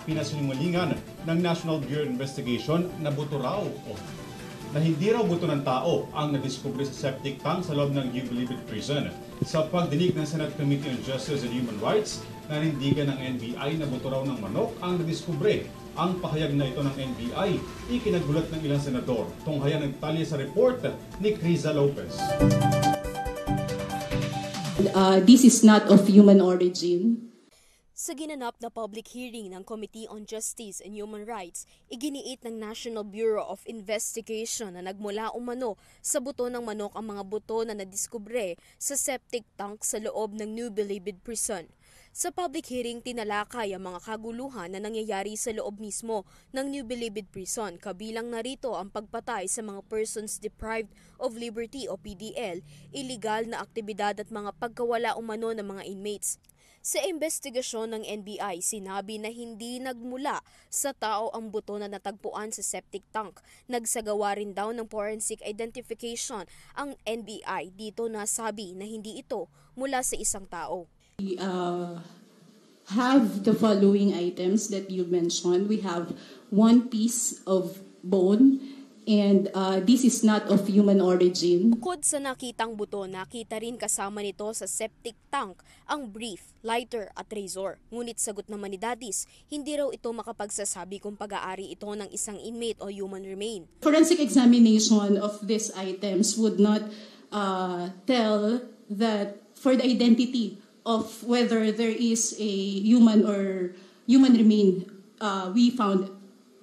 Pinasimulingan ng National Bureau of Investigation na buto raw na hindi raw buto ng tao ang nadiskubre sa septic tank sa loob ng You Believe It Prison. Sa pagdinig ng Senate Committee on Justice and Human Rights, nanindigan ng NBI na buto raw ng manok ang nadiskubre. Ang pahayag na ito ng NBI, ikinagulat ng ilang senador. Tunghayan ng detalye sa report ni Criza Lopez. This is not of human origin. Sa ginanap na public hearing ng Committee on Justice and Human Rights, iginiit ng National Bureau of Investigation na nagmula umano sa buto ng manok ang mga buto na nadiskubre sa septic tank sa loob ng New Bilibid Prison. Sa public hearing, tinalakay ang mga kaguluhan na nangyayari sa loob mismo ng New Bilibid Prison, kabilang narito ang pagpatay sa mga persons deprived of liberty o PDL, iligal na aktibidad at mga pagkawala umano ng mga inmates. Sa investigasyon ng NBI, sinabi na hindi nagmula sa tao ang buto na natagpuan sa septic tank. Nagsagawa rin daw ng forensic identification ang NBI. Dito nasabi na hindi ito mula sa isang tao. We have the following items that you mentioned. We have one piece of bone, and this is not of human origin. Bukod sa nakitang buto, nakita rin kasama nito sa septic tank ang brief, lighter at razor. Ngunit sagot naman ni Dadis, hindi raw ito makapagsasabi kung pag-aari ito ng isang inmate o human remain. Forensic examination of these items would not tell that for the identity of whether there is a human or human remain we found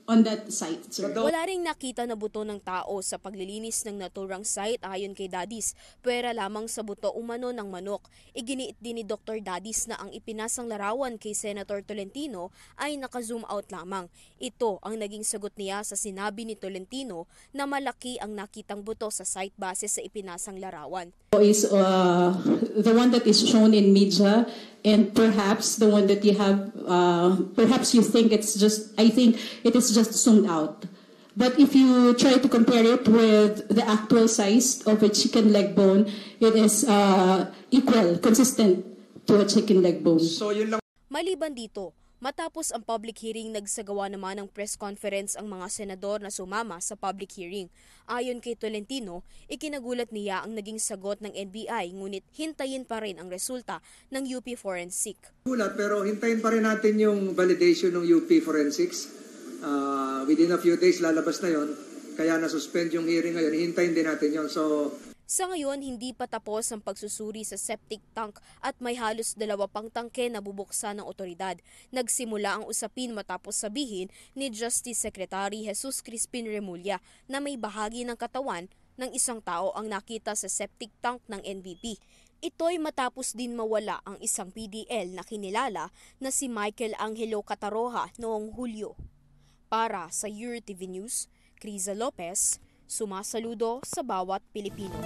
on that site, sir. Wala ring nakita na buto ng tao sa paglilinis ng naturang site ayon kay Dadis, pwera lamang sa buto umano ng manok. Iginiit din ni Dr. Dadis na ang ipinasang larawan kay Senator Tolentino ay naka-zoom out lamang. Ito ang naging sagot niya sa sinabi ni Tolentino na malaki ang nakitang buto sa site base sa ipinasang larawan. Is the one that is shown in media, and perhaps the one that you have, perhaps you think it's just, I think it is just zoomed out. But if you try to compare it with the actual size of a chicken leg bone, it is equal, consistent to a chicken leg bone. So yun lang. Maliban dito, matapos ang public hearing, nagsagawa naman ng press conference ang mga senador na sumama sa public hearing. Ayon kay Tolentino, ikinagulat niya ang naging sagot ng NBI, ngunit hintayin pa rin ang resulta ng UP Forensic. Gulat, pero hintayin pa rin natin yung validation ng UP Forensics. Within a few days lalabas na yon. Kaya na-suspend yung hearing ngayon. Hintayin din natin yon. So sa ngayon, hindi pa tapos ang pagsusuri sa septic tank at may halos 2 pang tangke na bubuksan ng otoridad. Nagsimula ang usapin matapos sabihin ni Justice Secretary Jesus Crispin Remulla na may bahagi ng katawan ng isang tao ang nakita sa septic tank ng NBP. Ito'y matapos din mawala ang isang PDL na kinilala na si Michael Angelo Cataroha noong Hulyo. Para sa URTV News, Criza Lopez, sumasaludo sa bawat Pilipino.